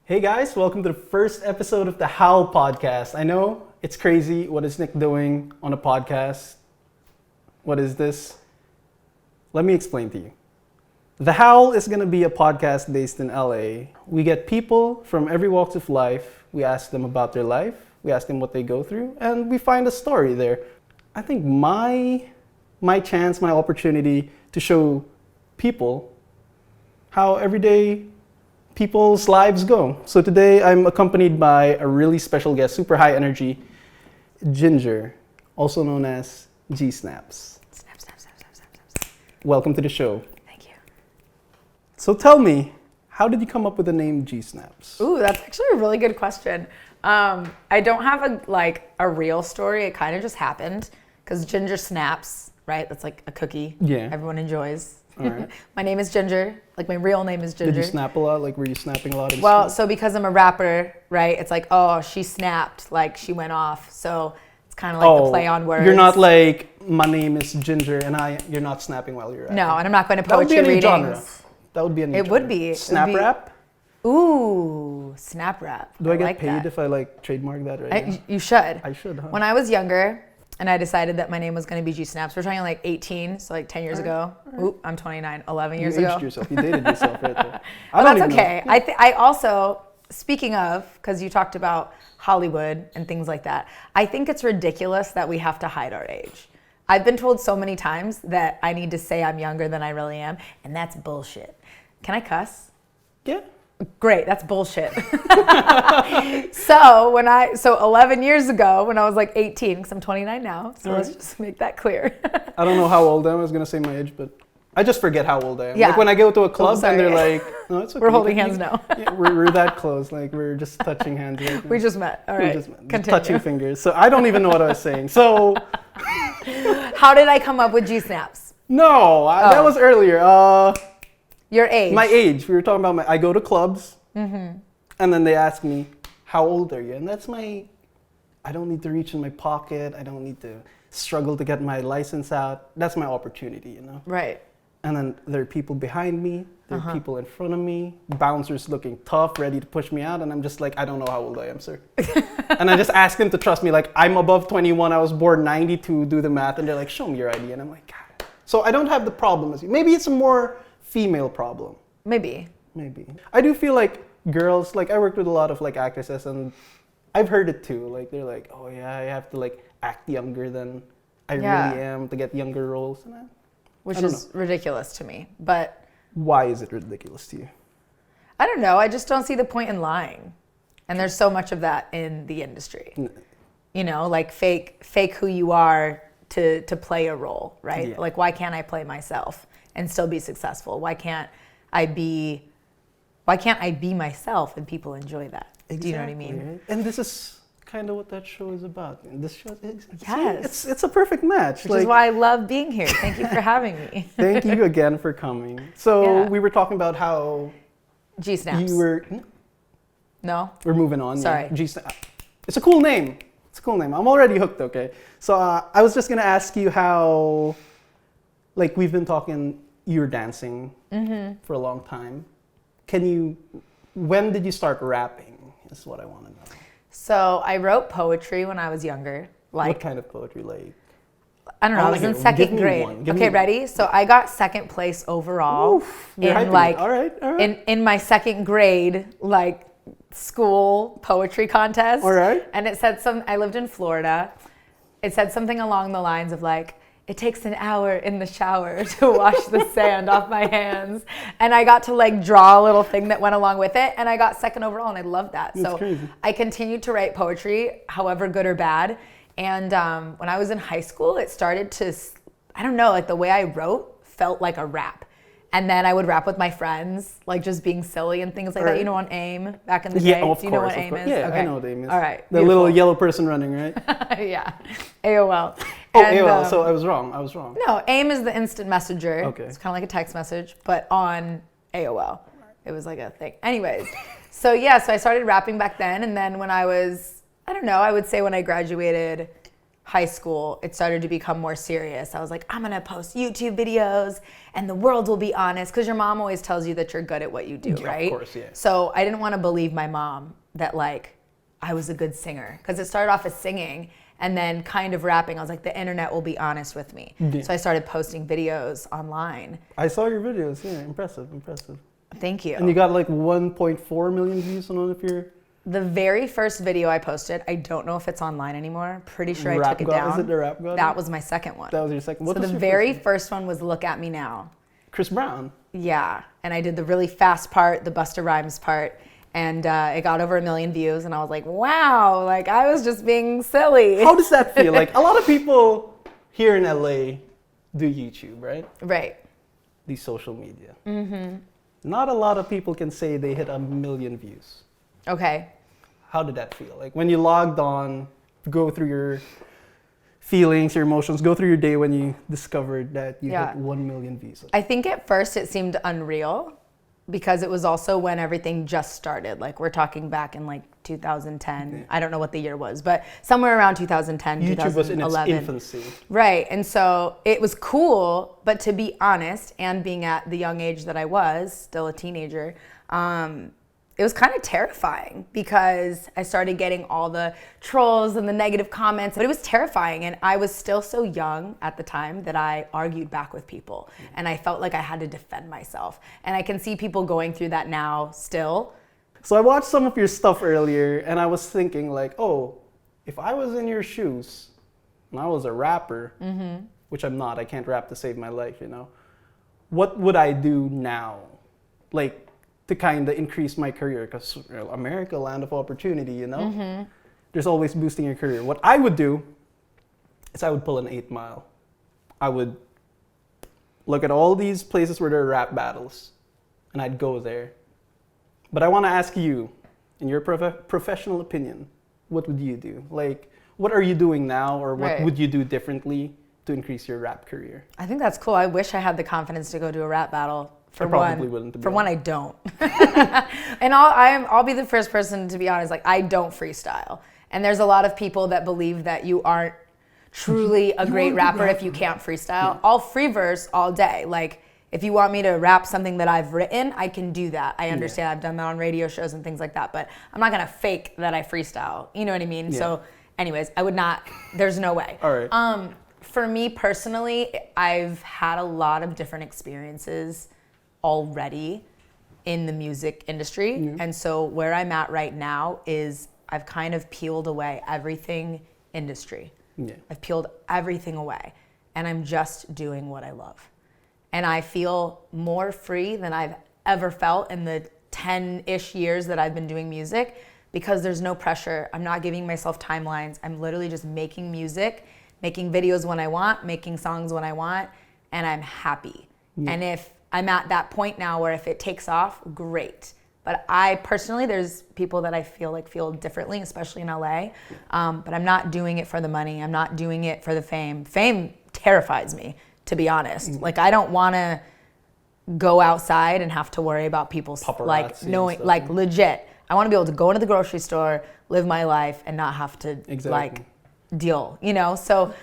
Hey guys, welcome to the first episode of the Howl podcast. I know it's crazy. What is Nick doing on a podcast? What is this? Let me explain to you. The Howl is going to be a podcast based in LA. We get people from every walks of life. We ask them about their life. We ask them what they go through, and we find a story there. I think my chance, my opportunity to show people how everyday people's lives go. So today I'm accompanied by a really special guest, super high energy, Ginger, also known as Gsnaps. Snap. Welcome to the show. Thank you. So tell me, how did you come up with the name Gsnaps? Ooh, that's actually a really good question. I don't have a real story. It kind of just happened because Ginger snaps, right? That's like a cookie. Yeah. Everyone enjoys. All right. My name is Ginger. Like my real name is Ginger. Did you snap a lot? Like were you snapping a lot? Well, so because I'm a rapper, right? It's like, oh, she snapped, like she went off. So it's kind of like the play on words. You're not like, my name is Ginger and you're not snapping while you're rapping. No, and I'm not going to That would poetry be a new readings. genre. That would be a new It genre. would be. Snap rap? Ooh, snap rap. Do I get like paid that. if I like trademark that right now? You should. I should, huh? When I was younger and I decided that my name was going to be Gsnaps, we're talking like 18, so like 10 years ago. Oop, I'm 29, 11 years You ago. aged yourself. You dated yourself right there. Well, that's okay. I also, speaking of, because you talked about Hollywood and things like that, I think it's ridiculous that we have to hide our age. I've been told so many times that I need to say I'm younger than I really am, and that's bullshit. Can I cuss? Yeah. Great, that's bullshit. So 11 years ago when I was like 18, because I'm 29 now, so let's just make that clear. I don't know how old I am. I was going to say my age, but I just forget how old I am. Yeah. Like when I go to a club and they're sorry. like, no, it's okay. We're holding hands now. Yeah, we're that close. Like we're just touching hands right now. We just met. All right, continue. Touching fingers. So I don't even know what I was saying. So How did I come up with Gsnaps? no, that was earlier. Your age. My age. We were talking about I go to clubs and then they ask me, how old are you? And that's I don't need to reach in my pocket. I don't need to struggle to get my license out. That's my opportunity, you know? Right. And then there are people behind me, there are people in front of me, bouncers looking tough, ready to push me out, and I'm just like, I don't know how old I am, sir. And I just ask them to trust me, like, I'm above 21, I was born 92, do the math, and they're like, show me your ID, and I'm like, God. So I don't have the problem as you. Maybe it's a more female problem. Maybe. I do feel like girls, like I worked with a lot of like actresses, and I've heard it too, like they're like, oh yeah, I have to like act younger than I really am to get younger roles. And Which is ridiculous to me. But why is it ridiculous to you? I don't know. I just don't see the point in lying. And there's so much of that in the industry. You know, like fake who you are to play a role, right? Yeah. Like, why can't I play myself and still be successful? Why can't I be myself and people enjoy that? Exactly, Do you know what I mean? Right? And this is kind of what that show is about. And this show, Yes. it's a perfect match. Which is why I love being here. Thank you for having me. Thank you again for coming. So Yeah. we were talking about how Gsnaps. you were. No? We're moving on. Sorry. Yeah. It's a cool name. I'm already hooked, okay? So I was just going to ask you how, like we've been talking, you were dancing for a long time. When did you start rapping is what I want to know. So I wrote poetry when I was younger. What kind of poetry? Like, I don't know, I was in second grade. Okay, ready? So I got second place overall in like all right. in my second grade like school poetry contest. All right. And it said I lived in Florida. It said something along the lines of like, it takes an hour in the shower to wash the sand off my hands. And I got to like draw a little thing that went along with it. And I got second overall and I loved that. That's crazy. I continued to write poetry, however good or bad. And when I was in high school, it started to, I don't know, like the way I wrote felt like a rap. And then I would rap with my friends, like just being silly and things like that. You know, on AIM back in the day? Of Do you know course, what AIM is? Yeah, okay. I know what AIM is. All right. The little yellow person running, right? Yeah. AOL. Oh, AOL. So I was wrong. No, AIM is the instant messenger. Okay. It's kind of like a text message, but on AOL. It was like a thing. Anyways, so I started rapping back then. And then when I was, I don't know, I would say when I graduated high school, it started to become more serious. I was like, I'm gonna post YouTube videos and the world will be honest, because your mom always tells you that you're good at what you do, right? Of course, yeah. So I didn't want to believe my mom that like I was a good singer, because it started off as singing and then kind of rapping. I was like, the internet will be honest with me. Yeah. So I started posting videos online. I saw your videos. Yeah, impressive. Thank you. And you got like 1.4 million views on it if you're... The very first video I posted, I don't know if it's online anymore. Pretty sure I took it down. Is it the Rap God? That was my second one. That was your second. What so was the your very first one was Look At Me Now. Chris Brown. Yeah, and I did the really fast part, the Busta Rhymes part, and it got over 1 million views, and I was like, wow, like I was just being silly. How does that feel? Like a lot of people here in LA do YouTube, right? Right. These social media. Mm-hmm. Not a lot of people can say they hit 1 million views. Okay. How did that feel? Like when you logged on, go through your feelings, your emotions, go through your day when you discovered that you hit 1 million views. I think at first it seemed unreal, because it was also when everything just started. Like we're talking back in like 2010. Yeah. I don't know what the year was, but somewhere around 2010, YouTube 2011. was in its infancy. Right, and so it was cool, but to be honest, and being at the young age that I was, still a teenager, it was kind of terrifying, because I started getting all the trolls and the negative comments, but it was terrifying. And I was still so young at the time that I argued back with people, and I felt like I had to defend myself. And I can see people going through that now still. So I watched some of your stuff earlier, and I was thinking like, oh, if I was in your shoes and I was a rapper, which I'm not, I can't rap to save my life, you know, what would I do now? Like, to kind of increase my career, because America, land of opportunity, you know? There's always boosting your career. What I would do is I would pull an 8 Mile. I would look at all these places where there are rap battles, and I'd go there. But I want to ask you, in your professional opinion, what would you do? Like, what are you doing now, or what would you do differently to increase your rap career? I think that's cool. I wish I had the confidence to go to a rap battle. For one, I don't. And I'll be the first person to be honest. Like, I don't freestyle, and there's a lot of people that believe that you aren't truly a great rapper if you can't freestyle. I'll free verse all day. Like, if you want me to rap something that I've written, I can do that. I understand. I've done that on radio shows and things like that, but I'm not gonna fake that I freestyle. You know what I mean? Yeah. So, anyways, I would not. There's no way. All right. For me personally, I've had a lot of different experiences already in the music industry. And so where I'm at right now is I've kind of peeled away everything industry. I've peeled everything away, and I'm just doing what I love. And I feel more free than I've ever felt in the 10-ish years that I've been doing music, because there's no pressure. I'm not giving myself timelines. I'm literally just making music, making videos when I want, making songs when I want, and I'm happy. And if I'm at that point now where if it takes off, great. But I personally, there's people that I feel differently, especially in LA. But I'm not doing it for the money. I'm not doing it for the fame. Fame terrifies me, to be honest. Like, I don't want to go outside and have to worry about people's like knowing, like legit. I want to be able to go into the grocery store, live my life, and not have to like deal, you know? So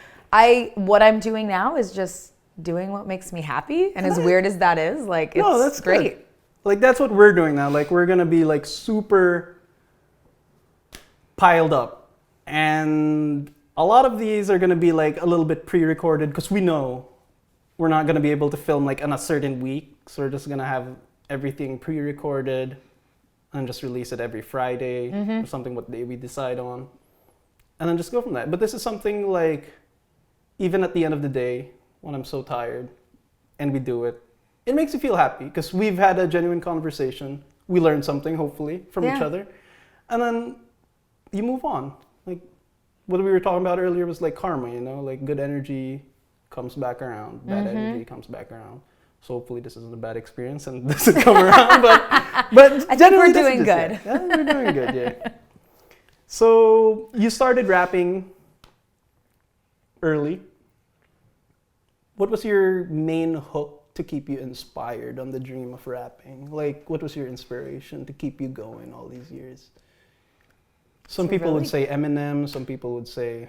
what I'm doing now is just doing what makes me happy, and as weird as that is, like, it's that's great. Good. Like, that's what we're doing now. Like, we're gonna be like super piled up, and a lot of these are gonna be like a little bit pre-recorded, because we know we're not gonna be able to film like on a certain week, so we're just gonna have everything pre-recorded and just release it every Friday or something, what day we decide on, and then just go from that. But this is something like, even at the end of the day, when I'm so tired and we do it, it makes you feel happy, because we've had a genuine conversation. We learned something, hopefully, from each other. And then you move on. Like, what we were talking about earlier was like karma, you know? Like, good energy comes back around. Bad energy comes back around. So hopefully this isn't a bad experience and doesn't come around. But I think we're doing good. Yeah, we're doing good, yeah. So you started rapping early. What was your main hook to keep you inspired on the dream of rapping? Like, what was your inspiration to keep you going all these years? Some people would say Eminem, some people would say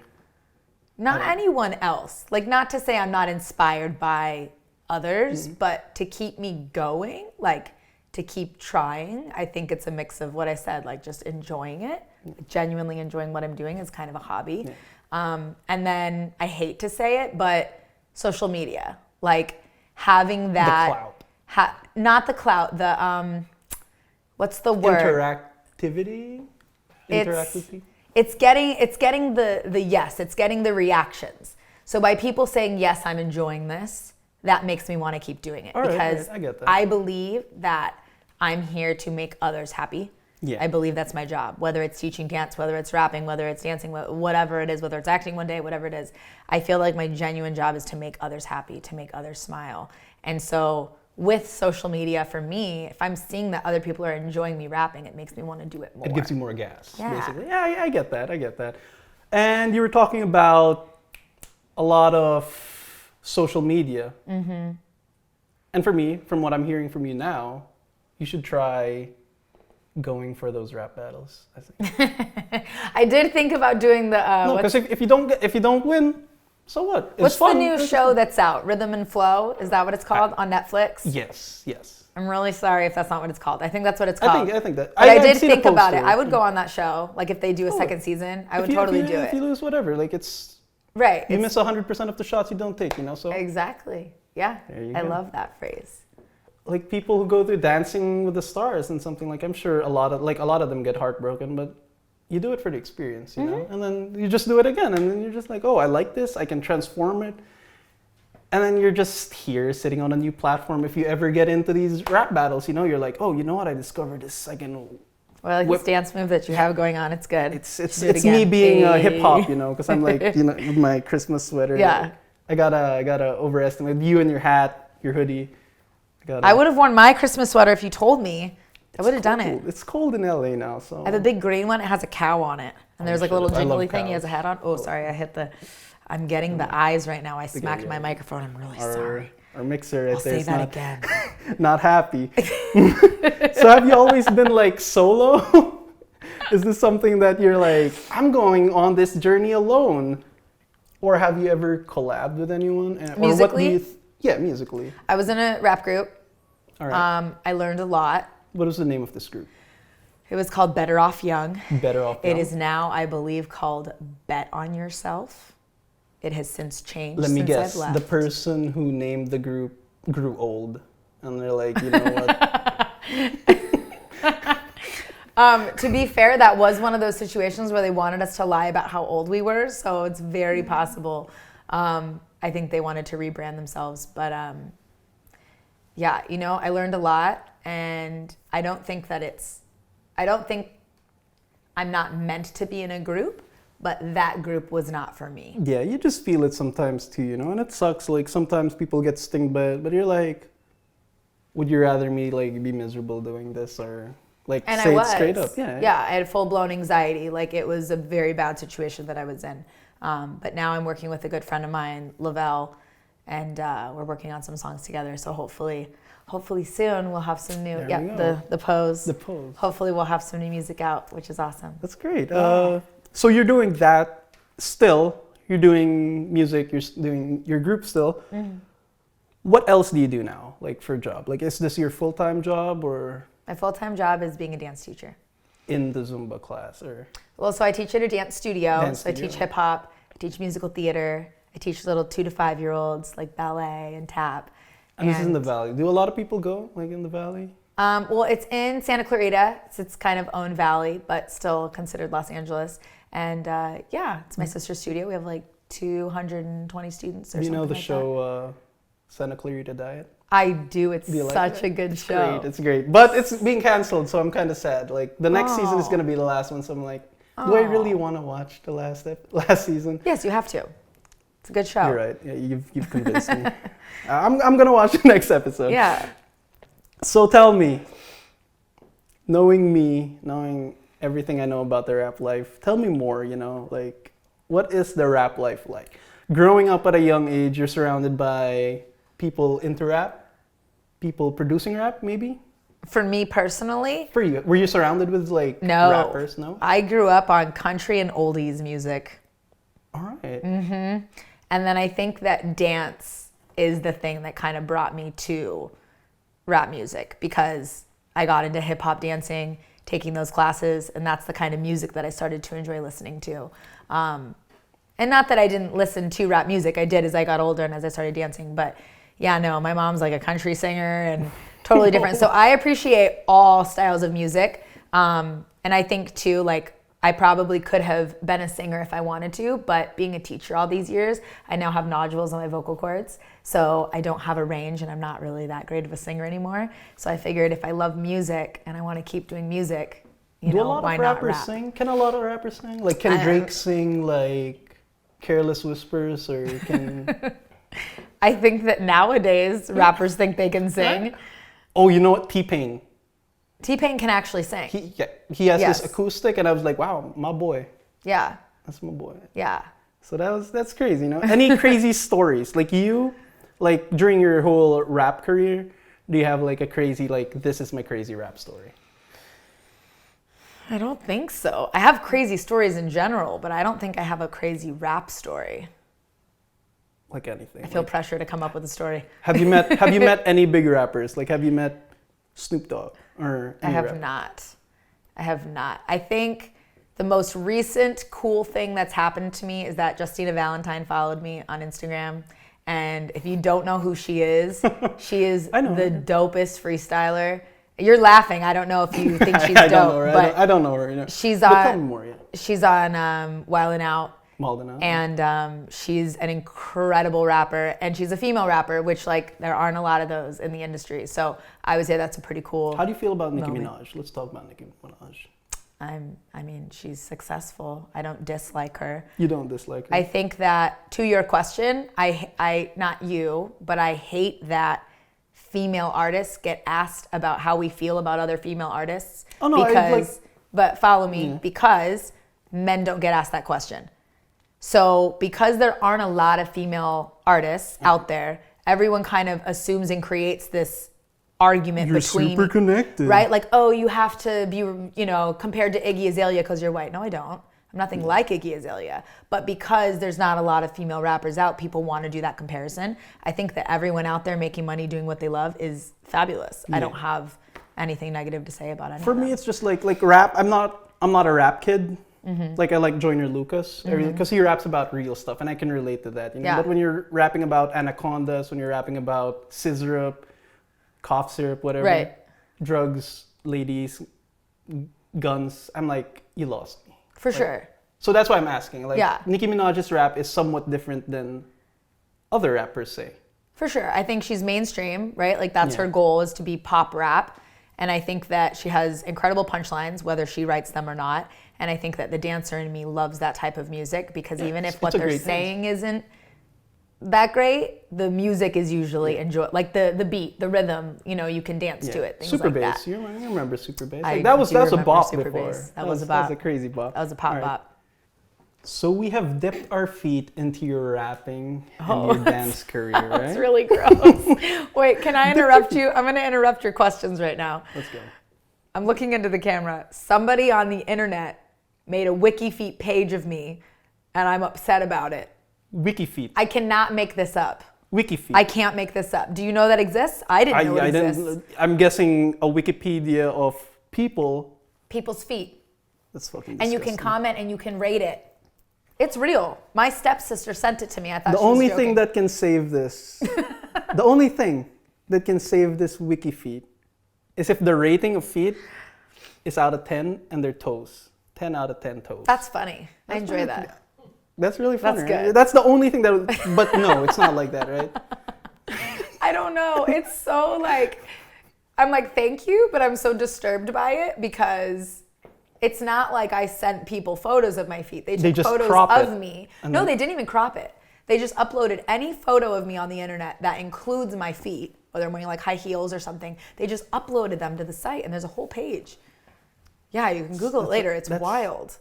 Not anyone else. Like, not to say I'm not inspired by others, but to keep me going, like to keep trying, I think it's a mix of what I said, like just enjoying it, genuinely enjoying what I'm doing is kind of a hobby. And then I hate to say it, but social media, like having that. The clout. Not the clout, the, what's the word? Interactivity? Interactivity? It's getting the yes, it's getting the reactions. So by people saying, yes, I'm enjoying this, that makes me want to keep doing it. Because I get that. I believe that I'm here to make others happy. Yeah. I believe that's my job, whether it's teaching dance, whether it's rapping, whether it's dancing, whatever it is, whether it's acting one day, whatever it is. I feel like my genuine job is to make others happy, to make others smile. And so with social media, for me, if I'm seeing that other people are enjoying me rapping, it makes me want to do it more. It gives you more gas, Yeah. basically. Yeah, I get that. And you were talking about a lot of social media. Mm-hmm. And for me, from what I'm hearing from you now, you should try going for those rap battles, I think. I did think about doing the... no, because if you don't win, so what? It's what's fun. the new show that's out? Rhythm and Flow? Is that what it's called on Netflix? Yes. I'm really sorry if that's not what it's called. I think that's what it's called. I think that. But I did I've seen a think about it. poster. I would go on that show. Like if they do a second season, I would totally do it. If you lose, whatever. Like it's... Right. You miss 100% of the shots you don't take, so... Exactly. Yeah. There you I go. love that phrase. Like people who go through Dancing with the Stars and something, like I'm sure a lot of them get heartbroken, but you do it for the experience, you know? And then you just do it again, and then you're just like, oh, I like this, I can transform it. And then you're just here sitting on a new platform. If you ever get into these rap battles, you're like, oh, you know what, I discovered this, I can... Well, like this dance move that you have going on, it's good. It's me being hip hop, because I'm like, with my Christmas sweater. Yeah. I gotta overestimate you and your hat, your hoodie. I would have worn my Christmas sweater if you told me. I would have done it. It's cold in LA now, so. I have a big green one. It has a cow on it. And there's like a little jingly thing. Cows. He has a hat on. Oh, sorry. I'm getting the eyes right now. I smacked my microphone. I'm really sorry. Our mixer right I'll there say is that not, again. not happy. So have you always been like solo? Is this something that you're like, I'm going on this journey alone? Or have you ever collabed with anyone? Musically? Yeah, musically. I was in a rap group. All right. I learned a lot. What was the name of this group? It was called Better Off Young. Better Off It Young. is now, I believe, called Bet on Yourself. It has since changed. Let me since guess. I've left. The person who named the group grew old, and they're like, you know what? To be fair, that was one of those situations where they wanted us to lie about how old we were, so it's very possible. I think they wanted to rebrand themselves, but yeah, I learned a lot, and I don't think I'm not meant to be in a group, but that group was not for me. Yeah, you just feel it sometimes too, and it sucks. Like sometimes people get stung by it, but you're like, would you rather me like be miserable doing this or like And say I it was. straight up? Yeah, I had full-blown anxiety. Like it was a very bad situation that I was in. But now I'm working with a good friend of mine, Lavelle, and we're working on some songs together. So hopefully soon we'll have some new. There we go. The pose. The pose. Hopefully we'll have some new music out, which is awesome. That's great. Yeah. So you're doing that still. You're doing music. You're doing your group still. Mm-hmm. What else do you do now, like for a job? Like, is this your full-time job or My full-time job is being a dance teacher. in the Zumba class or? Well, so I teach at a dance studio. Dance so I studio. teach hip hop. I teach musical theater. I teach little 2 to 5 year olds like ballet and tap. And this is in the Valley. Do a lot of people go like in the Valley? Well, it's in Santa Clarita. It's kind of own valley, but still considered Los Angeles. And yeah, it's my sister's studio. We have like 220 students or Do you something know the like show Santa Clarita Diet? I do. It's Do you like such it? a good It's show. great. It's great. But it's being canceled, so I'm kind of sad. Like the next season is Oh. going to be the last one, so I'm like, do I really want to watch the last season? Yes, you have to. It's a good show. You're right. Yeah, you've convinced me. I'm going to watch the next episode. Yeah. So tell me, knowing everything I know about the rap life, tell me more, like what is the rap life like? Growing up at a young age, you're surrounded by people into rap, people producing rap maybe? For me personally, For you, were you surrounded with like no. rappers? No? I grew up on country and oldies music. All right. And then I think that dance is the thing that kind of brought me to rap music, because I got into hip hop dancing, taking those classes, and that's the kind of music that I started to enjoy listening to. And not that I didn't listen to rap music, I did as I got older and as I started dancing, but yeah, no, my mom's like a country singer and totally different. So I appreciate all styles of music. And I think too, like, I probably could have been a singer if I wanted to, but being a teacher all these years, I now have nodules on my vocal cords. So I don't have a range and I'm not really that great of a singer anymore. So I figured if I love music and I want to keep doing music, Do a lot of rappers sing? Can a lot of rappers sing? Like, can Drake sing like Careless Whispers, or can... I think that nowadays rappers think they can sing. Oh, you know what? T-Pain. T-Pain can actually sing. He has this acoustic, and I was like, wow, my boy. Yeah. That's my boy. Yeah. So that's crazy, you know? Any crazy stories? Like during your whole rap career, do you have like a crazy, like, this is my crazy rap story? I don't think so. I have crazy stories in general, but I don't think I have a crazy rap story. Like anything. I feel pressure to come up with a story. Have you met any big rappers? Like, have you met Snoop Dogg or any I have rapper? not. I have not. I think the most recent cool thing that's happened to me is that Justina Valentine followed me on Instagram. And if you don't know who she is the dopest freestyler. You're laughing. I don't know if you think she's dope, but I don't know her. You know. She's tell me more, yeah. She's on Wildin' Out. And she's an incredible rapper, and she's a female rapper, which, like, there aren't a lot of those in the industry. So I would say that's a pretty cool. How do you feel about Nicki Minaj? Let's talk about Nicki Minaj. I mean, she's successful. I don't dislike her. You don't dislike her? I think that, to your question, I not you, but I hate that female artists get asked about how we feel about other female artists. Oh no, but follow me, because men don't get asked that question. So because there aren't a lot of female artists out there, everyone kind of assumes and creates this argument between... You're super connected. Right? Like, oh, you have to be, compared to Iggy Azalea because you're white. No, I don't. I'm nothing like Iggy Azalea. But because there's not a lot of female rappers out, people want to do that comparison. I think that everyone out there making money doing what they love is fabulous. I don't have anything negative to say about it. For me, it's just like rap. I'm not a rap kid. Mm-hmm. Like, I like Joyner Lucas because he raps about real stuff, and I can relate to that. Yeah. But when you're rapping about anacondas, when you're rapping about syrup, cough syrup, whatever, drugs, ladies, guns, I'm like, you lost me. For sure. So that's why I'm asking. Like, Nicki Minaj's rap is somewhat different than other rappers say. For sure. I think she's mainstream, right? Like, that's her goal, is to be pop rap. And I think that she has incredible punchlines, whether she writes them or not. And I think that the dancer in me loves that type of music, because even if what they're saying isn't that great, the music is usually enjoyable. Like the beat, the rhythm, you can dance to it. Things Super like Bass. that. You remember Super Bass? Like, that was a bop before. That was a bop. That was a crazy bop. That was a pop bop. So we have dipped our feet into your rapping and your dance career, right? That's really gross. Wait, can I interrupt you? I'm going to interrupt your questions right now. Let's go. I'm looking into the camera. Somebody on the internet made a WikiFeet page of me, and I'm upset about it. WikiFeet. I cannot make this up. WikiFeet. I can't make this up. Do you know that exists? I didn't know it exists. I'm guessing a Wikipedia of people's feet. That's fucking disgusting. And you can comment and you can rate it. It's real. My stepsister sent it to me. I thought the she was only joking. thing that can save this, the only thing that can save this WikiFeet is if the rating of feet is out of 10 and their toes. 10 out of 10 toes. That's funny. I enjoy that. That's really funny. That's good. Right? That's the only thing that but no, it's not like that, right? I don't know. It's so like, I'm like, thank you, but I'm so disturbed by it, because it's not like I sent people photos of my feet. They took photos of me. No, they didn't even crop it. They just uploaded any photo of me on the internet that includes my feet, whether I'm wearing like high heels or something. They just uploaded them to the site, and there's a whole page. Yeah, you can Google it later. It's wild.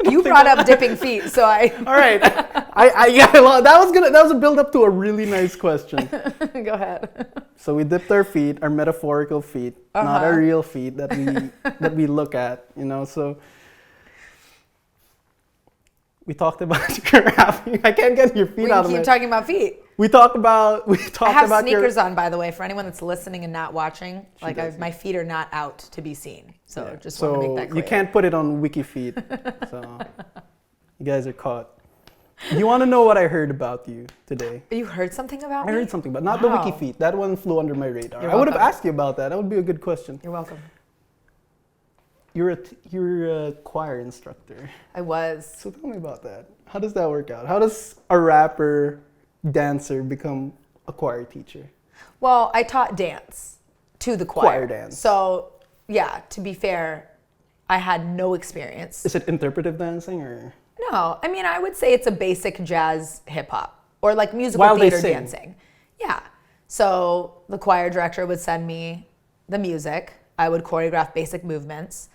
You brought up dipping feet, so I. All right, that was a build up to a really nice question. Go ahead. So we dipped our feet, our metaphorical feet, not our real feet that we look at, So We talked about your rapping. I can't get your feet We out of keep my... talking about feet. We talked about I have your... sneakers on, by the way, for anyone that's listening and not watching. Like, does, my feet are not out to be seen. So Yeah. just want to make that clear. You can't put it on WikiFeed. So you guys are caught. You want to know what I heard about you today? You heard something about I me? heard something, but not Wow. the WikiFeed. That one flew under my radar. You're I would have welcome. asked you about that. That would be a good question. You're welcome. You're a choir instructor. I was. So tell me about that. How does that work out? How does a rapper, dancer become a choir teacher? Well, I taught dance to the choir. Choir dance. So, yeah, to be fair, I had no experience. Is it interpretive dancing or? No, I mean, I would say it's a basic jazz hip hop or like musical While they theater sing. dancing. Yeah. So the choir director would send me the music. I would choreograph basic movements,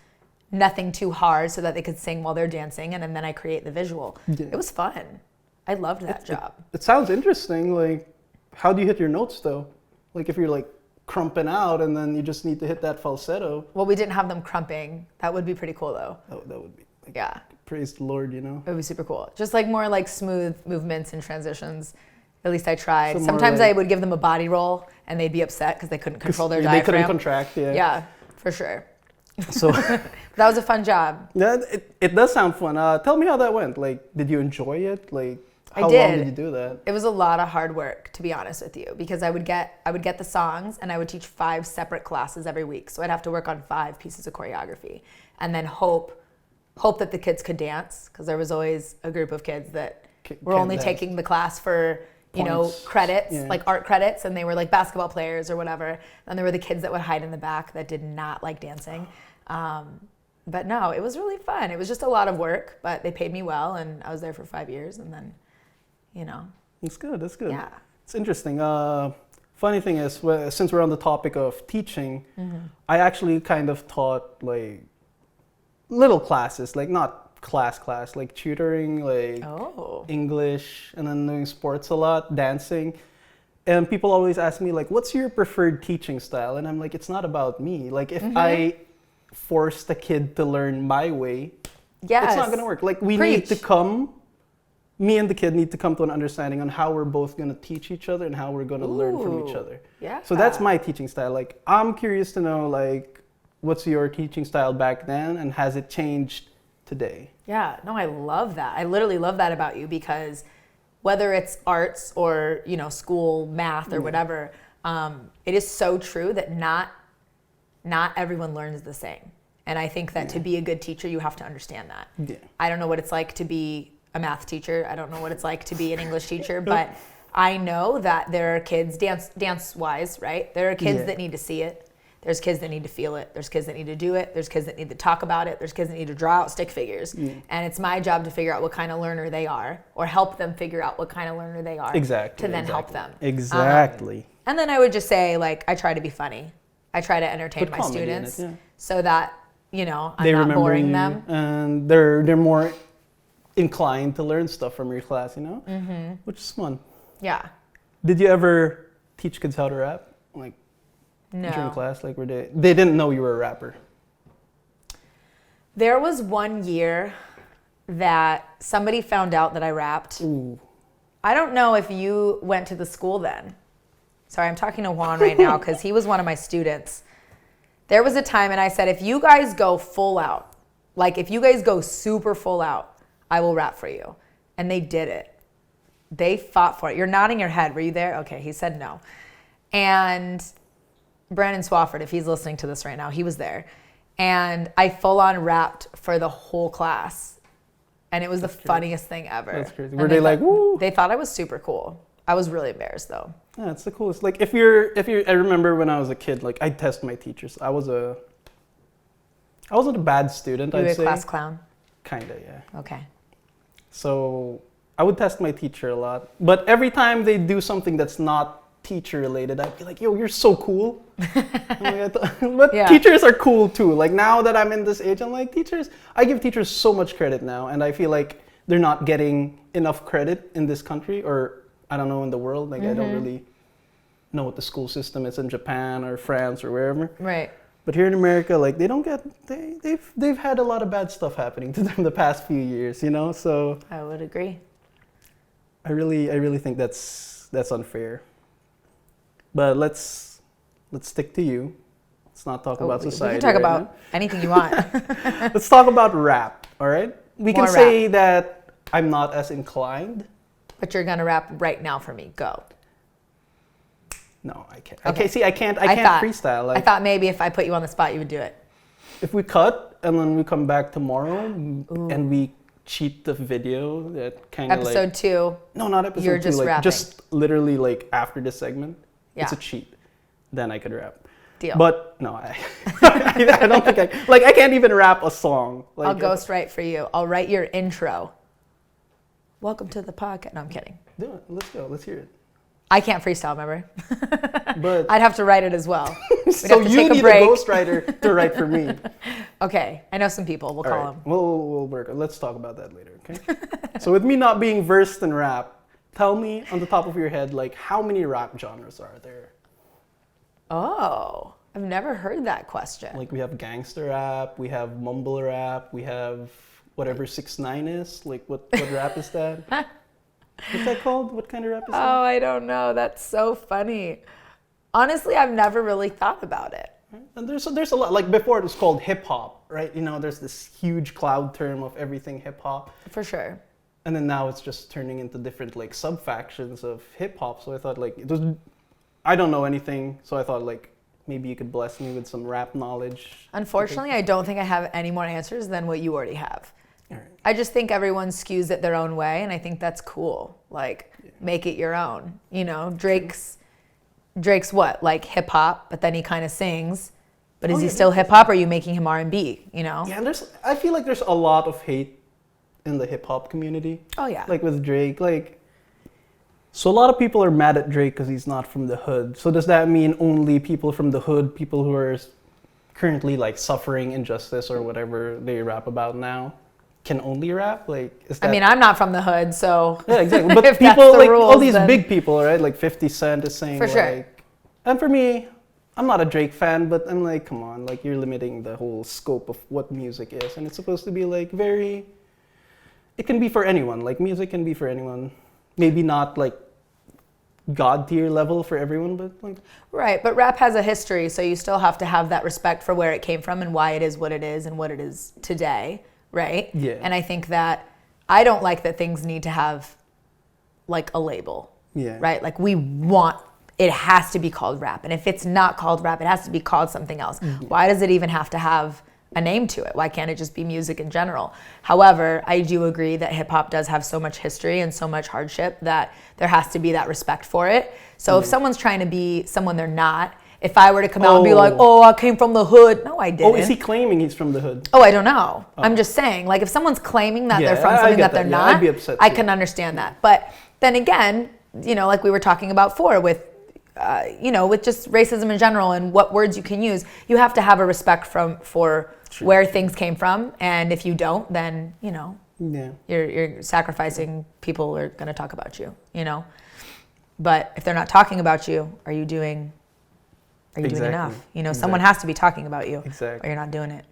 nothing too hard so that they could sing while they're dancing. And then I create the visual. Yeah. It was fun. I loved that job. It sounds interesting. Like, how do you hit your notes though? Like if you're like crumping out and then you just need to hit that falsetto. Well, we didn't have them crumping. That would be pretty cool though. That would be like, Yeah. praise the Lord, you know? It would be super cool. Just like more like smooth movements and transitions. At least I tried. So more Sometimes like- I would give them a body roll and they'd be upset because they couldn't control their They diaphragm. couldn't contract, yeah. Yeah, for sure. So That was a fun job. it does sound fun. Tell me how that went. Like, did you enjoy it? Like, I how long did. did you do that? It was a lot of hard work, to be honest with you, because I would get the songs and I would teach 5 separate classes every week. So I'd have to work on 5 pieces of choreography and then hope that the kids could dance, because there was always a group of kids that were Can't only dance. taking the class for Points. credits, Yeah. like art credits, and they were like basketball players or whatever. Then there were the kids that would hide in the back that did not like dancing. But no, it was really fun. It was just a lot of work, but they paid me well, and I was there for 5 years, and then, That's good. That's good. yeah. It's interesting. Funny thing is, since we're on the topic of teaching, Mm-hmm. I actually kind of taught like little classes, like not class, like tutoring, like Oh. English, and then doing sports a lot, dancing. And people always ask me like, what's your preferred teaching style? And I'm like, it's not about me. Like if I force the kid to learn my way, Yes. it's not going to work. Like Preach. me and the kid need to come to an understanding on how we're both going to teach each other and how we're going to learn from each Ooh. other. Yeah. So that's my teaching style. Like, I'm curious to know, like, what's your teaching style back then and has it changed today? Yeah, no, I love that. I literally love that about you, because whether it's arts or, school, math or whatever, it is so true that not everyone learns the same. And I think that to be a good teacher, you have to understand that. Yeah. I don't know what it's like to be a math teacher. I don't know what it's like to be an English teacher, but I know that there are kids, dance-wise, right? There are kids Yeah. that need to see it. There's kids that need to feel it. There's kids that need to do it. There's kids that need to talk about it. There's kids that need to draw out stick figures. Yeah. And it's my job to figure out what kind of learner they are, or help them figure out what kind of learner they are. Exactly. To then help them. Exactly. And then I would just say, like, I try to be funny. I try to entertain Put my comedy in students it, yeah. so that, I'm They not remember boring you, them. and they're more inclined to learn stuff from your class, which is fun. Yeah. Did you ever teach kids how to rap? Like, during No. class, like, were they didn't know you were a rapper? There was one year that somebody found out that I rapped. Ooh. I don't know if you went to the school then. Sorry, I'm talking to Juan right now because he was one of my students. There was a time, and I said, if you guys go full out, like if you guys go super full out, I will rap for you. And they did it. They fought for it. You're nodding your head. Were you there? Okay, he said no. And Brandon Swafford, if he's listening to this right now, he was there. And I full on rapped for the whole class. And it was the funniest thing ever. That's crazy. And Were they like, woo? They thought I was super cool. I was really embarrassed though. Yeah, it's the coolest. Like if you're, I remember when I was a kid, like I'd test my teachers. I wasn't a bad student, You were I'd a say. class clown? Kinda, yeah. Okay. So I would test my teacher a lot. But every time they do something that's not teacher related, I'd be like, yo, you're so cool. But Yeah. teachers are cool too. Like now that I'm in this age, I'm like, I give teachers so much credit now. And I feel like they're not getting enough credit in this country, or I don't know, in the world. Like I don't really know what the school system is in Japan or France or wherever. Right. But here in America, like they've had a lot of bad stuff happening to them the past few years, you know. So I would agree. I really think that's unfair. But let's stick to you. Let's not talk about society. We can talk right about anything you want. now. Let's talk about rap. All right. We can More say that I'm not as inclined. But you're gonna rap right now for me. Go. No, I can't. Okay. Okay, see, I can't thought- freestyle. I Like, thought maybe if I put you on the spot, you would do it. if we cut and then we come back tomorrow and we cheat the video, that kind of like Episode 2. no, not episode you're 2. just Like rapping. just literally like after this segment, it's Yeah. a cheat. Then I could rap. Deal. But no, I don't think I can't even rap a song. Like, I'll ghostwrite for you. I'll write your intro. Welcome to the podcast. No, I'm kidding. Do it. Let's go. Let's hear it. I can't freestyle, remember? But I'd have to write it as well. We'd so have to you take a need break. a ghostwriter to write for me. Okay, I know some people. We'll All call right. them. We'll work. Let's talk about that later, okay? So with me not being versed in rap, tell me on the top of your head, like how many rap genres are there? Oh, I've never heard that question. Like we have gangster rap, we have mumble rap, we have whatever 6ix9ine is. Like what rap is that? What's that called? What kind of rap is that? Oh, I don't know. That's so funny. Honestly, I've never really thought about it. And there's a lot. Like before it was called hip hop, right? You know, there's this huge cloud term of everything hip hop. For sure. And then now it's just turning into different like sub factions of hip hop. So I thought like I don't know anything, so I thought like maybe you could bless me with some rap knowledge. Unfortunately, I don't think I have any more answers than what you already have. All right. I just think everyone skews it their own way, and I think that's cool. Like, make it your own. You know, Drake's what? Like hip hop, but then he kind of sings. But is he still hip hop, or are you making him R&B? You know? Yeah, and I feel like there's a lot of hate in the hip hop community. Oh yeah. Like with Drake, like. So a lot of people are mad at Drake because he's not from the hood. So does that mean only people from the hood, people who are currently like suffering injustice or whatever they rap about now, can only rap? Like, is that? I mean, I'm not from the hood, so Yeah, exactly. But if that's people the like all rules, these then- big people, right? Like 50 Cent is saying For sure. like, and for me, I'm not a Drake fan, but I'm like, come on, like you're limiting the whole scope of what music is, and it's supposed to be like very. It can be for anyone. Like music can be for anyone. Maybe not like God tier level for everyone, but like. Right, but rap has a history, so you still have to have that respect for where it came from and why it is what it is and what it is today, right? Yeah. And I think that I don't like that things need to have like a label, Yeah. right? Like it has to be called rap, and if it's not called rap, it has to be called something else. Mm-hmm. Why does it even have to have a name to it? Why can't it just be music in general? However, I do agree that hip hop does have so much history and so much hardship that there has to be that respect for it. So if someone's trying to be someone they're not, if I were to come out and be like, oh, I came from the hood. No, I didn't. Oh, is he claiming he's from the hood? Oh, I don't know. I'm just saying, like, if someone's claiming that Yeah, they're from I something get that they're that. Yeah, not, I'd be upset I too. can understand that. But then again, you know, like we were talking about before with, you know, with just racism in general and what words you can use, you have to have a respect for True. where things came from. And if you don't, then, you know, Yeah. you're sacrificing people who are going to talk about you, you know. But if they're not talking about you, are you doing Exactly. enough? You know, someone has to be talking about you, Exactly. or you're not doing it.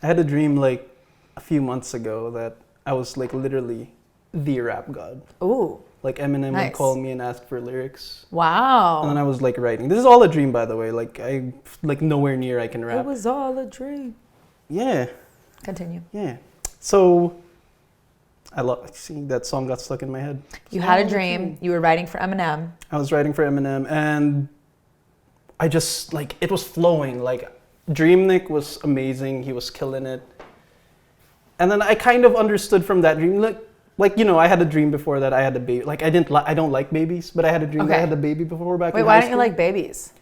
I had a dream like a few months ago that I was like literally the rap god. Ooh, Like Eminem Nice. would call me and ask for lyrics. wow. And then I was like writing. This is all a dream, by the way. Like I like nowhere near I can It rap. was all a dream. Yeah, Continue. yeah. So I love. See, that song got stuck in my head. You had a dream. You were writing for Eminem. I was writing for Eminem, and I just like it was flowing. Like Dreamnik was amazing. He was killing it. And then I kind of understood from that dream, like you know, I had a dream before that I had a baby. Like I don't like babies, but I had a dream that I Okay. had a baby before back Wait, in why high don't you school. like babies?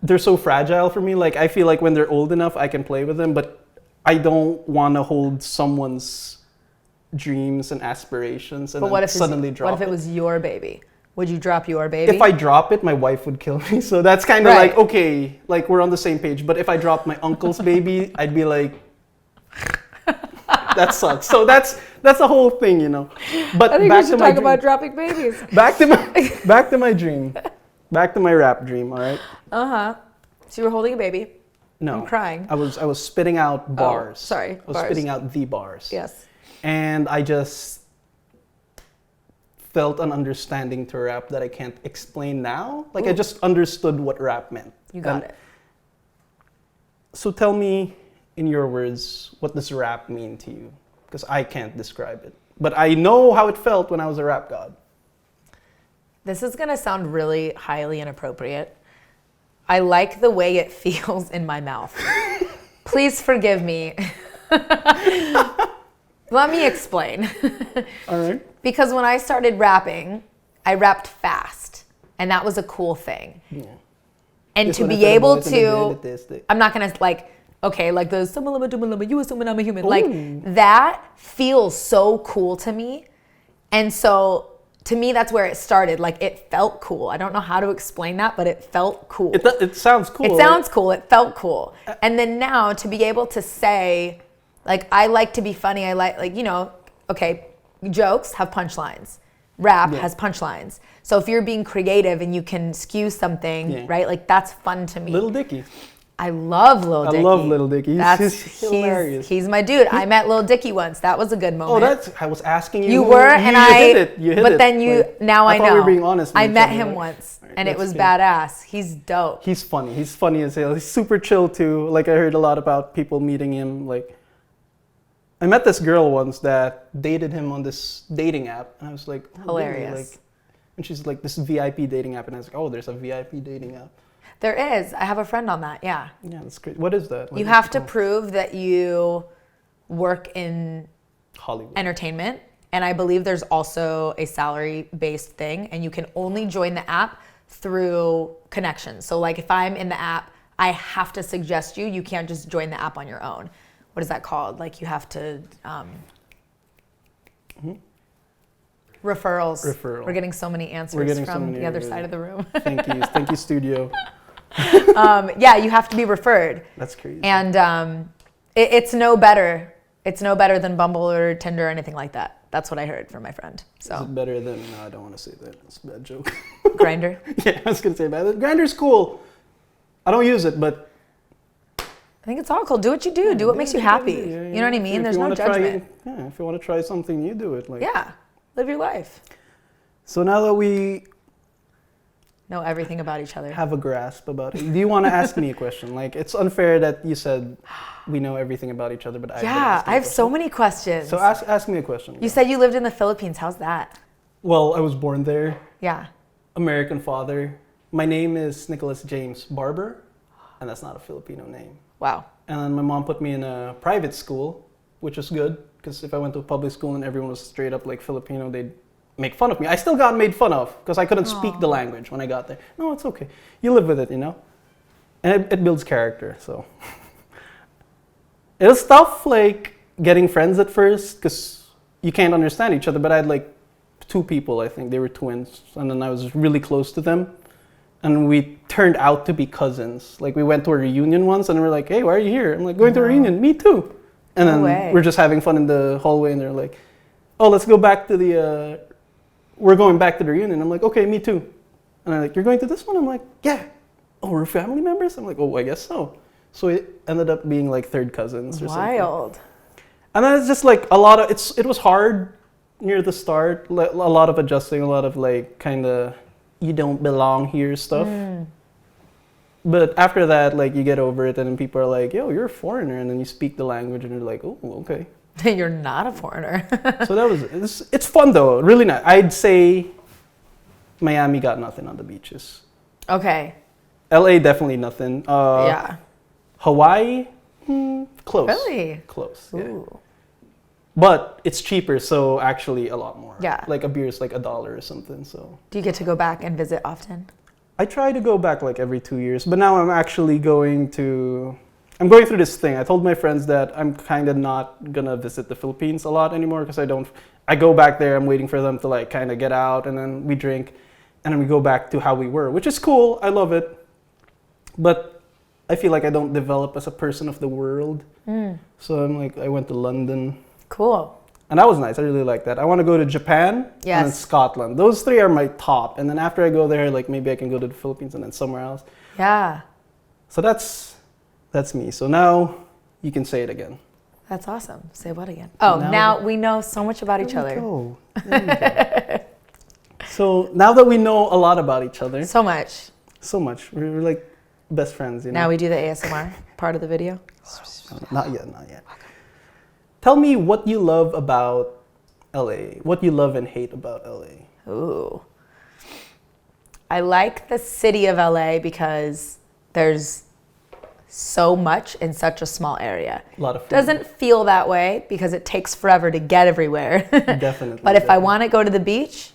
They're so fragile for me. Like I feel like when they're old enough, I can play with them, but I don't want to hold someone's dreams and aspirations and But then what if suddenly drop what if it was your baby? Would you drop your baby? If I drop it, my wife would kill me. So that's kind of Right. like, okay, like we're on the same page. But if I dropped my uncle's baby, I'd be like, that sucks. So that's the whole thing, you know. But I think back we to should my talk dream. about dropping babies. back to my dream. Back to my rap dream, all right? So you were holding a baby. No. I'm crying. I was spitting out bars. Sorry, I was bars. spitting out the bars. Yes. And I just felt an understanding to rap that I can't explain now. Like, I just understood what rap meant. You got it. So tell me, in your words, what does rap mean to you? Because I can't describe it. But I know how it felt when I was a rap god. This is going to sound really highly inappropriate. I like the way it feels in my mouth. Please forgive me. Let me explain. All right. Because when I started rapping, I rapped fast. And that was a cool thing. Yeah. And to be able to, I'm not going to like, okay, like the you assume I'm a human. Like that feels so cool to me. And so to me, that's where it started. Like it felt cool. I don't know how to explain that, but it felt cool. It sounds cool. It sounds cool. It felt cool. And then now to be able to say, like, I like to be funny. I like, you know, okay, jokes have punchlines. Rap has punchlines. So if you're being creative and you can skew something, right? Like that's fun to me. Little Dicky. I love Lil Dicky. I love Little Dicky. He's hilarious. He's my dude. I met Lil Dicky once. That was a good moment. I was asking you. You were, and I hit it. You hit but it. then you, like, now I know. I thought we were being honest. I met him once, and it was badass. He's dope. He's funny. He's funny as hell. He's super chill too. Like I heard a lot about people meeting him. Like I met this girl once that dated him on this dating app, and I was like, oh, hilarious. Really? Like, and she's like, this VIP dating app, and I was like, oh, there's a VIP dating app. There is. I have a friend on that. Yeah. Yeah, that's great. What is that? You have to prove that you work in Hollywood entertainment, and I believe there's also a salary-based thing, and you can only join the app through connections. So like if I'm in the app, I have to suggest you. You can't just join the app on your own. What is that called? Like you have to referrals. Referral. We're getting so many answers from the other side of the room. Thank you, studio. Yeah, you have to be referred. That's crazy. And it's no better. It's no better than Bumble or Tinder or anything like that. That's what I heard from my friend. So. Is it better than? No, I don't want to say that. It's a bad joke. Grindr? Yeah, I was gonna say that. Grindr's cool. I don't use it, but I think it's all cool. Do what you do. Do what makes you happy. You know what I mean? There's no judgment. If you want to try something, you do it. Like. Yeah, live your life. So now that we know everything about each other, have a grasp about it, do you want to ask me a question? Like, it's unfair that you said we know everything about each other, but I have so many questions. So ask me a question. You said you lived in the Philippines. How's that? Well, I was born there. Yeah. American father. My name is Nicholas James Barber, and that's not a Filipino name. Wow. And my mom put me in a private school, which was good, because if I went to a public school and everyone was straight up like Filipino, they'd make fun of me. I still got made fun of because I couldn't speak the language when I got there. No, it's okay. You live with it, you know? And it builds character, so. It was tough, like, getting friends at first because you can't understand each other, but I had like 2 people, I think. They were twins, and then I was really close to them. And we turned out to be cousins. Like, we went to a reunion once, and we're like, hey, why are you here? I'm like, going to a reunion. Me too. And then we're just having fun in the hallway, and they're like, oh, let's go back to the, we're going back to the reunion. I'm like, okay, me too. And they're like, you're going to this one? I'm like, yeah. Oh, we're family members? I'm like, oh, I guess so. So it ended up being like third cousins or something. Wild. And then it's just like a lot of, it was hard near the start. A lot of adjusting, a lot of like kind of, you don't belong here stuff. But after that, like you get over it and then people are like, yo, you're a foreigner. And then you speak the language and you're like, oh, okay. You're not a foreigner. So that was, it's fun though, really nice. I'd say Miami got nothing on the beaches. Okay. LA, definitely nothing. Yeah. Hawaii, close. Really? Close, Ooh. yeah. But it's cheaper, so actually a lot more. Yeah. Like a beer is like $1 or something, so. Do you get to go back and visit often? I try to go back like every 2 years, but now I'm actually going through this thing. I told my friends that I'm kind of not gonna visit the Philippines a lot anymore because I go back there, I'm waiting for them to like kind of get out and then we drink and then we go back to how we were, which is cool, I love it. But I feel like I don't develop as a person of the world. So I'm like, I went to London. Cool. And that was nice, I really like that. I want to go to Japan and then Scotland. Those 3 are my top. And then after I go there, like maybe I can go to the Philippines and then somewhere else. Yeah. So that's That's me. So now you can say it again. That's awesome. Say what again? Oh, now we know so much about each other. There we go. So now that we know a lot about each other. So much. So much. We're like best friends, you know? Now we do the ASMR part of the video? Not yet. Tell me what you love about LA. What you love and hate about LA. Ooh. I like the city of LA because there's so much in such a small area. A lot of food. Doesn't feel that way because it takes forever to get everywhere. Definitely. But if I want to go to the beach,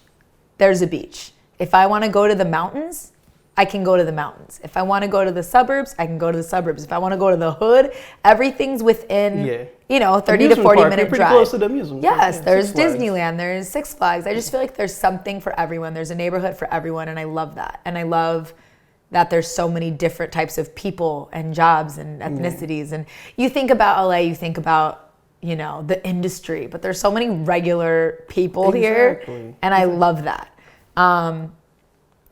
there's a beach. If I want to go to the mountains, I can go to the mountains. If I want to go to the suburbs, I can go to the suburbs. If I want to go to the hood, everything's within, 30 to 40 minute You're pretty drive. close to the amusement park. Yes, Yeah, there's Six Flags. Disneyland, there's Six Flags. I just feel like there's something for everyone. There's a neighborhood for everyone, and I love that. And I love that there's so many different types of people and jobs and ethnicities. And you think about LA, you think about, the industry, but there's so many regular people here, and I love that.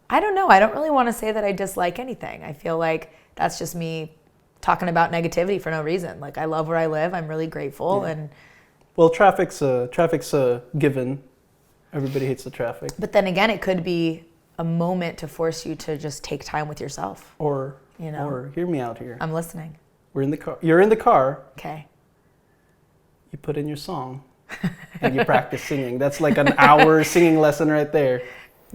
I don't know. I don't really want to say that I dislike anything. I feel like that's just me talking about negativity for no reason. Like, I love where I live. I'm really grateful. Yeah. And well, traffic's a given. Everybody hates the traffic. but then again, it could be a moment to force you to just take time with yourself. Or hear me out here. I'm listening. We're in the car. You're in the car. Okay. You put in your song, and you practice singing. That's like an hour singing lesson right there.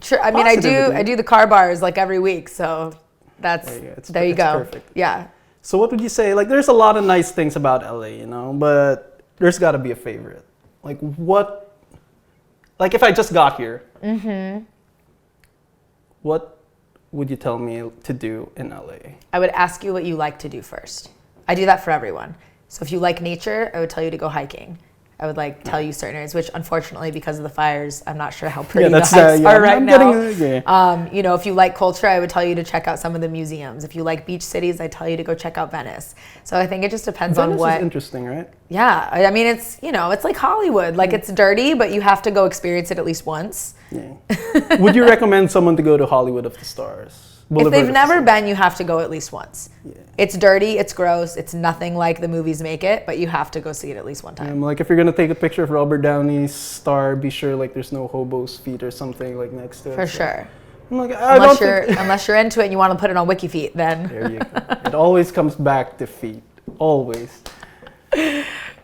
Sure. I mean, I do the car bars like every week, so that's there you go. Perfect. Yeah. So what would you say? Like, there's a lot of nice things about LA, but there's got to be a favorite. Like, what? Like, if I just got here, what would you tell me to do in LA? I would ask you what you like to do first. I do that for everyone. So if you like nature, I would tell you to go hiking. I would tell you certain areas, which unfortunately, because of the fires, I'm not sure how pretty the hikes are right now. If you like culture, I would tell you to check out some of the museums. If you like beach cities, I tell you to go check out Venice. So I think it just depends on what. Venice is interesting, right? Yeah, I mean, it's it's like Hollywood. Like, it's dirty, but you have to go experience it at least once. Yeah. Would you recommend someone to go to Hollywood of the Stars? If they've never been, you have to go at least once. Yeah. It's dirty, it's gross, it's nothing like the movies make it, but you have to go see it at least one time. Like, if you're gonna take a picture of Robert Downey's star, be sure there's no hobo's feet or something next to it. For sure. I'm like, unless you're into it and you want to put it on WikiFeet, then. There you go. It always comes back to feet, always.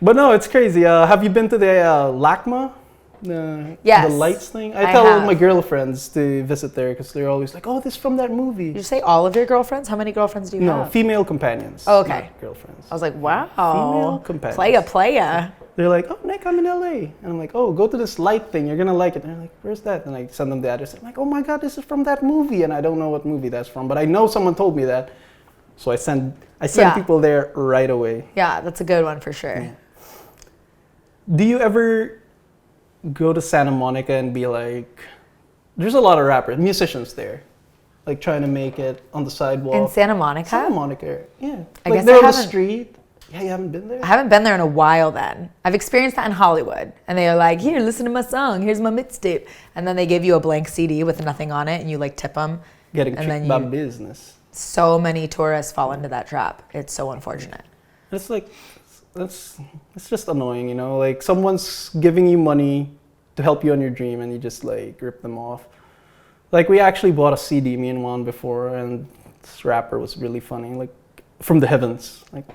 But no, it's crazy. Have you been to the LACMA? Yes, the lights thing. I tell have. my girlfriends to visit there because they're always like, "Oh, this is from that movie." Did you say all of your girlfriends? How many girlfriends do you have? No, female companions. Oh, okay. Not girlfriends. I was like, wow. Female companions. Playa. They're like, "Oh, Nick, I'm in LA," and I'm like, "Oh, go to this light thing. You're gonna like it." And they're like, "Where's that?" And I send them the address. I'm like, "Oh my God, this is from that movie," and I don't know what movie that's from, but I know someone told me that, so I send people there right away. Yeah, that's a good one for sure. Yeah. Do you ever go to Santa Monica and be like, there's a lot of rappers, musicians there, like trying to make it on the sidewalk. In Santa Monica? Santa Monica, yeah. I guess they're on the street. Yeah, you haven't been there? I haven't been there in a while then. I've experienced that in Hollywood. And they are like, here, listen to my song. Here's my mixtape. And then they give you a blank CD with nothing on it and you tip them. Getting tricked by business. So many tourists fall into that trap. It's so unfortunate. It's like, it's just annoying, like someone's giving you money to help you on your dream and you just rip them off. Like, we actually bought a CD, me and Juan, before, and this rapper was really funny, like from the heavens. Like,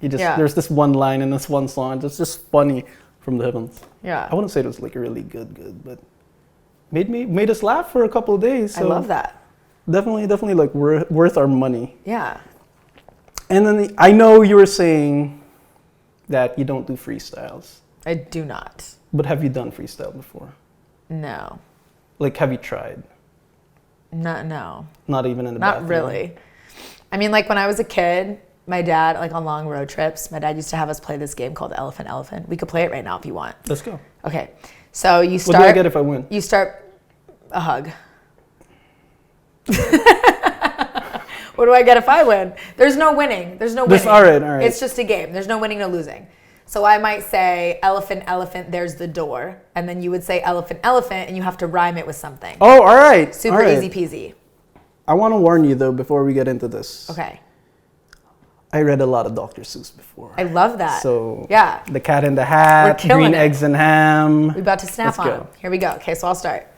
there's this one line in this one song, it's just funny from the heavens. Yeah. I wouldn't say it was really good, but made us laugh for a couple of days. So I love that. Definitely worth our money. Yeah. And then I know you were saying that you don't do freestyles. I do not. But have you done freestyle before? No. Like, have you tried? No. Not even in the bathroom? Not really. I mean, like, when I was a kid, my dad, on long road trips, my dad used to have us play this game called Elephant Elephant. We could play it right now if you want. Let's go. Okay. So you start... What do I get if I win? You start... a hug. What do I get if I win? There's no winning. All right. It's just a game. There's no winning, no losing. So I might say, elephant, elephant, there's the door. And then you would say, elephant, elephant, and you have to rhyme it with something. Oh, all right. Super easy peasy. I want to warn you, though, before we get into this. Okay. I read a lot of Dr. Seuss before. I love that. So yeah, The Cat in the Hat, We're killing Green it. Eggs and Ham. we're about to snap Let's on go. them. Here we go. Okay, so I'll start.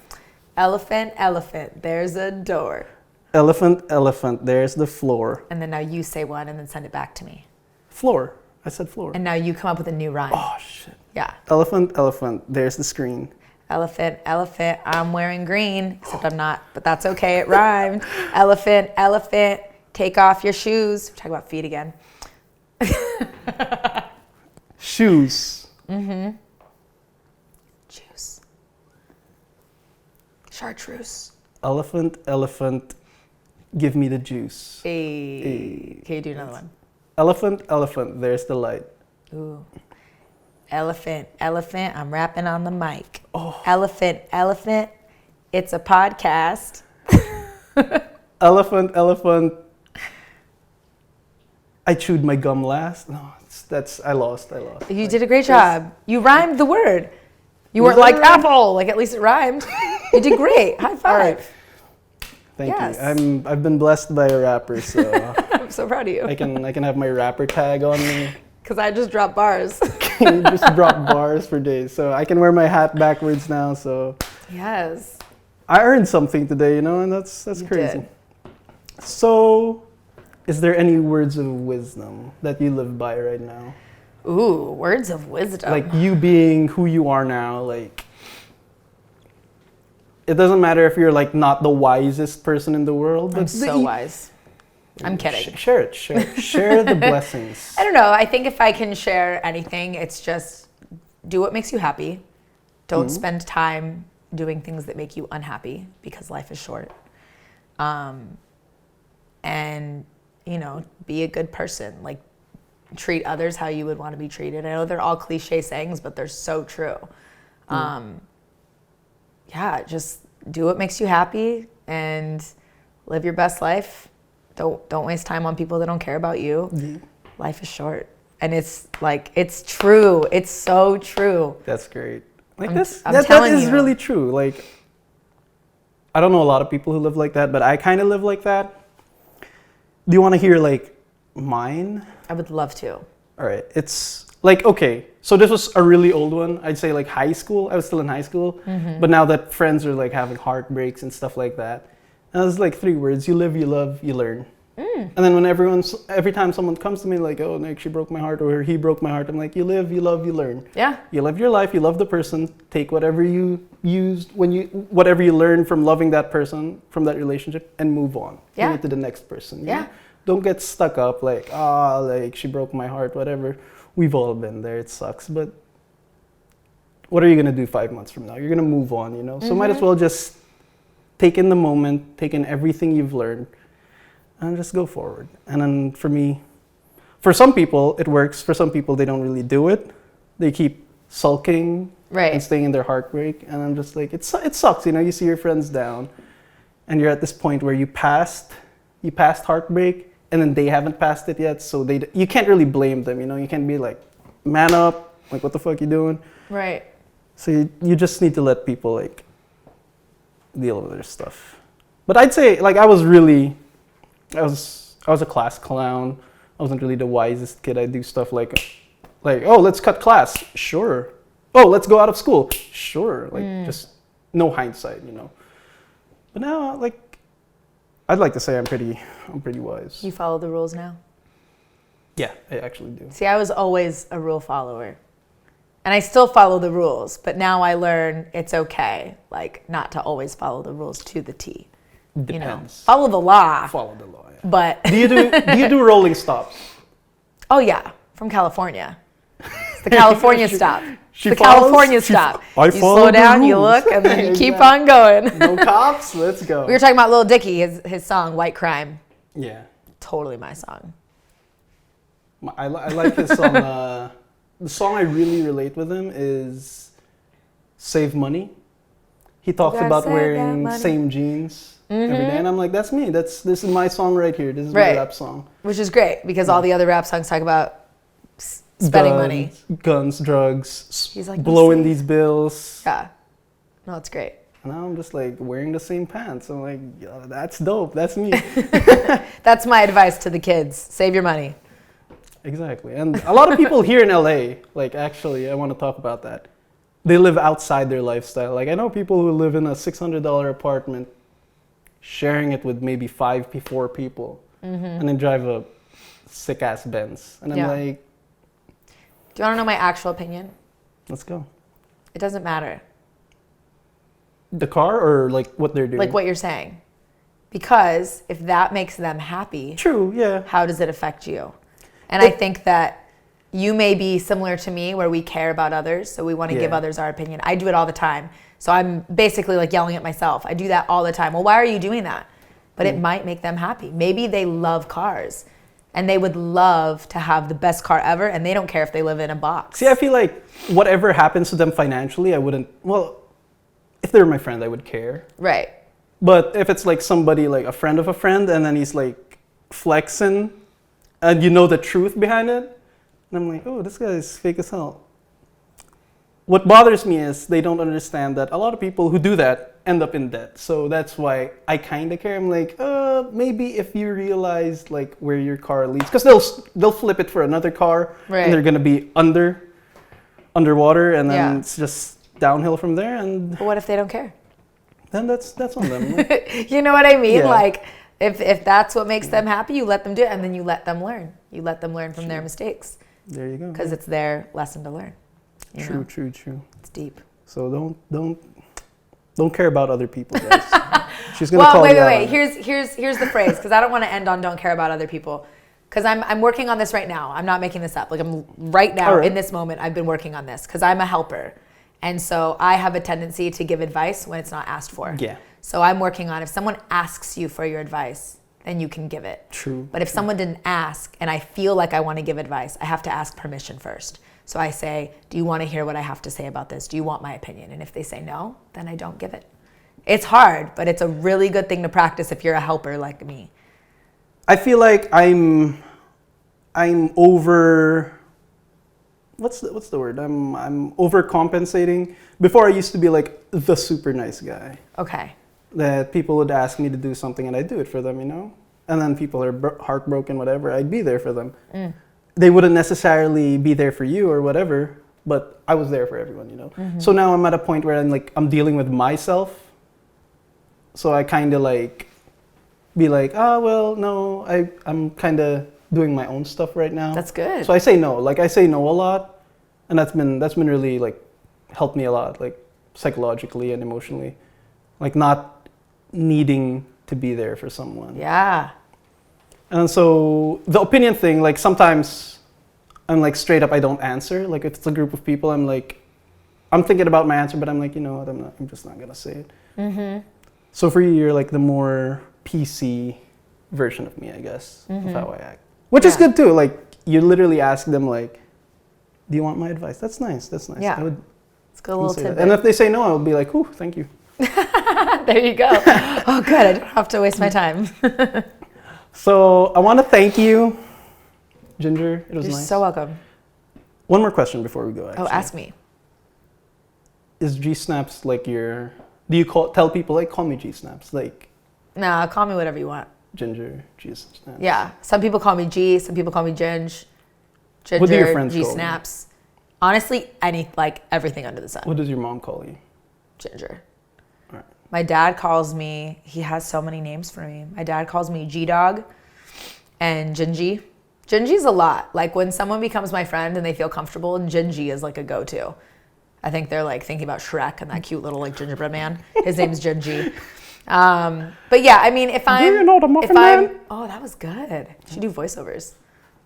Elephant, elephant, there's a door. Elephant, elephant, there's the floor. And then now you say one and then send it back to me. Floor. I said floor. And now you come up with a new rhyme. Oh, shit. Yeah. Elephant, elephant, there's the screen. Elephant, elephant, I'm wearing green. Except I'm not, but that's okay, it rhymed. Elephant, elephant, take off your shoes. We're talking about feet again. Shoes. Juice. Chartreuse. Elephant, elephant, give me the juice. Hey. Can you do another one? Elephant, elephant, there's the light. Ooh. Elephant, elephant, I'm rapping on the mic. Oh. Elephant, elephant, it's a podcast. Elephant, elephant, I chewed my gum last. No, I lost. You did a great job. You rhymed the word. You weren't Was like that right? apple, like at least it rhymed. You did great. High five. All right. Thank Yes. you. I've been blessed by a rapper, so I'm so proud of you. I can have my rapper tag on me. Because I just dropped bars. You just drop bars for days, so I can wear my hat backwards now. So Yes. I earned something today, and that's You crazy. did. So, is there any words of wisdom that you live by right now? Ooh, words of wisdom. Like you being who you are now, like it doesn't matter if you're like not the wisest person in the world, I'm but so wise. I'm kidding. Share it. Share the blessings. I don't know. I think if I can share anything, it's just do what makes you happy. Don't spend time doing things that make you unhappy because life is short. And, be a good person. Like, treat others how you would want to be treated. I know they're all cliche sayings, but they're so true. Yeah, just do what makes you happy and live your best life. Don't waste time on people that don't care about you. Life is short. And it's true. It's so true. That's great. I'm That telling is you. really true. Like, I don't know a lot of people who live like that, but I kind of live like that. Do you want to hear like mine? I would love to. All right. It's like, okay, so this was a really old one. I'd say like high school. I was still in high school. But now that friends are like having heartbreaks and stuff like that. And it's like 3 words: you live, you love, you learn. And then when every time someone comes to me like, oh, Nick, she broke my heart or he broke my heart, I'm like, you live, you love, you learn. Yeah. You live your life, you love the person, take whatever you used whatever you learned from loving that person, from that relationship, and move on. Yeah. Give it to the next person. you Yeah. know? Don't get stuck up like, like she broke my heart, whatever. We've all been there, it sucks. But what are you gonna do 5 months from now? You're gonna move on, So might as well just take in the moment, take in everything you've learned, and just go forward. And then for some people it works. For some people they don't really do it. They keep sulking Right. and staying in their heartbreak. And I'm just like, it sucks. You see your friends down, and you're at this point where you passed heartbreak, and then they haven't passed it yet. So you can't really blame them. You can't be like, man up, like what the fuck you doing? Right. So you just need to let people like deal with their stuff. But I'd say like I was a class clown. I wasn't really the wisest kid. I do stuff like oh, let's cut class. Sure. Oh, let's go out of school. Sure. Like just no hindsight, But now like I'd like to say I'm pretty wise. You follow the rules now? Yeah, I actually do. See, I was always a rule follower. And I still follow the rules, but now I learn it's okay, like not to always follow the rules to the T. Depends. Follow the law. Follow the law. Yeah. But Do you do rolling stops? oh yeah, from California. It's the California stop. She the follows- California she- stop. I You follow slow the down, you rules. look, and then you keep Exactly. on going. No cops. Let's go. We were talking about Lil Dicky, his song "White Crime." Yeah. Totally my song. I like his song. The song I really relate with him is "Save Money." He talks gotta about save that wearing money. same jeans every day, and I'm like, that's me. This is my song right here. This is Right. my rap song. Which is great because all the other rap songs talk about spending money. Guns, drugs, He's like, blowing "Save." these bills. Yeah. No, it's great. And now I'm just like wearing the same pants. I'm like, yeah, that's dope. That's me. That's my advice to the kids. Save your money. Exactly. And a lot of people here in LA, like actually, I want to talk about that. They live outside their lifestyle. Like I know people who live in a $600 apartment, sharing it with maybe 4 people, and then drive a sick ass Benz. And I'm like, do you want to know my actual opinion? let's go. It doesn't matter. The car or like what they're doing? Like what you're saying. Because if that makes them happy, True, yeah. how does it affect you? And I think that you may be similar to me where we care about others, so we want to give others our opinion. I do it all the time. So I'm basically like yelling at myself. I do that all the time. Well, why are you doing that? But it might make them happy. Maybe they love cars and they would love to have the best car ever and they don't care if they live in a box. See, I feel like whatever happens to them financially, I wouldn't, well, if they were my friend, I would care. Right. But if it's like somebody, like a friend of a friend, and then he's like flexing, and you know the truth behind it, and I'm like, oh, this guy is fake as hell. What bothers me is they don't understand that a lot of people who do that end up in debt. So that's why I kind of care. I'm like, maybe if you realize like where your car leads, because they'll flip it for another car, and they're gonna be underwater, and then it's just downhill from there. And but what if they don't care? Then that's on them. You know what I mean? Yeah. Like if that's what makes them happy, you let them do it, and then you let them learn. You let them learn from their mistakes. There you go. Because it's their lesson to learn. True. It's deep. So don't care about other people, guys. She's gonna call you out. Wait. Here's the phrase, because I don't want to end on don't care about other people. Because I'm working on this right now. I'm not making this up. Like I'm right now in this moment. I've been working on this because I'm a helper, and so I have a tendency to give advice when it's not asked for. Yeah. So I'm working on if someone asks you for your advice, then you can give it. True. But if someone didn't ask and I feel like I want to give advice, I have to ask permission first. So I say, do you want to hear what I have to say about this? Do you want my opinion? And if they say no, then I don't give it. It's hard, but it's a really good thing to practice if you're a helper like me. I feel like I'm over. What's the word? I'm overcompensating. Before I used to be like the super nice guy. Okay. That people would ask me to do something and I'd do it for them, you know? And then people are heartbroken, whatever, I'd be there for them. They wouldn't necessarily be there for you or whatever, but I was there for everyone, you know? So now I'm at a point where I'm dealing with myself. So I kind of like be like, well, no, I'm kind of doing my own stuff right now. That's good. So I say no. Like I say no a lot, and that's been really like helped me a lot, like psychologically and emotionally, like not needing to be there for someone. Yeah. And so the opinion thing, like sometimes I'm like straight up I don't answer. Like if it's a group of people, I'm thinking about my answer, but I'm like, you know what, I'm just not gonna say it. So for you, you're like the more PC version of me, I guess, of how I act. Which is good too. Like you literally ask them like, do you want my advice? That's nice. Yeah. It's a good little tidbit. And if they say no, I'll be like, ooh, thank you. There you go. Oh, good. I don't have to waste my time. So I want to thank you, Ginger. It was You're nice. so welcome. One more question before we go. Actually. Oh, ask me. Is Gsnaps like your? Do you tell people like call me Gsnaps, like? Nah, call me whatever you want. Ginger, Gsnaps. Yeah. Some people call me G. Some people call me Ginger. What do your friends call you? Gsnaps. Honestly, everything under the sun. What does your mom call you? Ginger. All right. My dad calls me, he has so many names for me. My dad calls me G-Dog and Gingy. Gingy's a lot. Like when someone becomes my friend and they feel comfortable, Gingy is like a go-to. I think they're like thinking about Shrek and that cute little like gingerbread man. His name's Gingy. But yeah, I mean, if I'm... Do you know the Muffin Man? Oh, that was good. You should do voiceovers.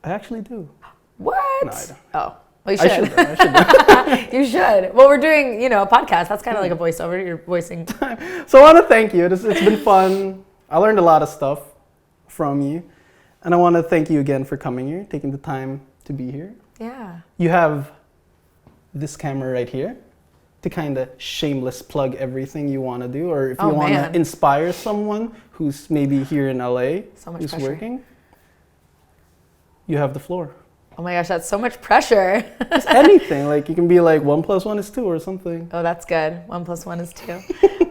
I actually do. What? No, I don't. Oh. Well, you should. I should. You should. Well, we're doing, a podcast. That's kind of like a voiceover. You're voicing. So I want to thank you. It's been fun. I learned a lot of stuff from you. And I want to thank you again for coming here, taking the time to be here. Yeah. You have this camera right here to kind of shameless plug everything you want to do. Or if you want to inspire someone who's maybe here in LA, who's pressure. working, you have the floor. Oh my gosh, that's so much pressure. Just anything. Like you can be like 1 + 1 is 2 or something. Oh, that's good. 1 + 1 is 2.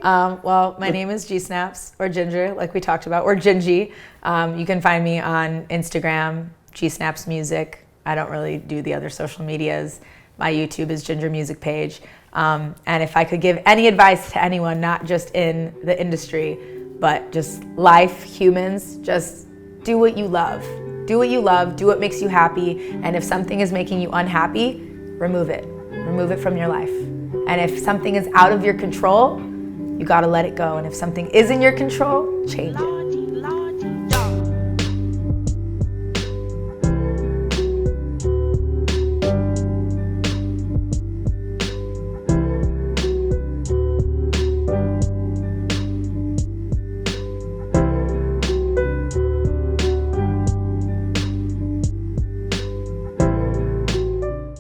Well, my name is Gsnaps or Ginger, like we talked about, or Gingy. You can find me on Instagram, Gsnaps Music, I don't really do the other social medias. My YouTube is Ginger Music page. And if I could give any advice to anyone, not just in the industry, but just life, humans, just do what you love. Do what you love, do what makes you happy, and if something is making you unhappy, remove it. Remove it from your life. And if something is out of your control, you gotta let it go. And if something is in your control, change it.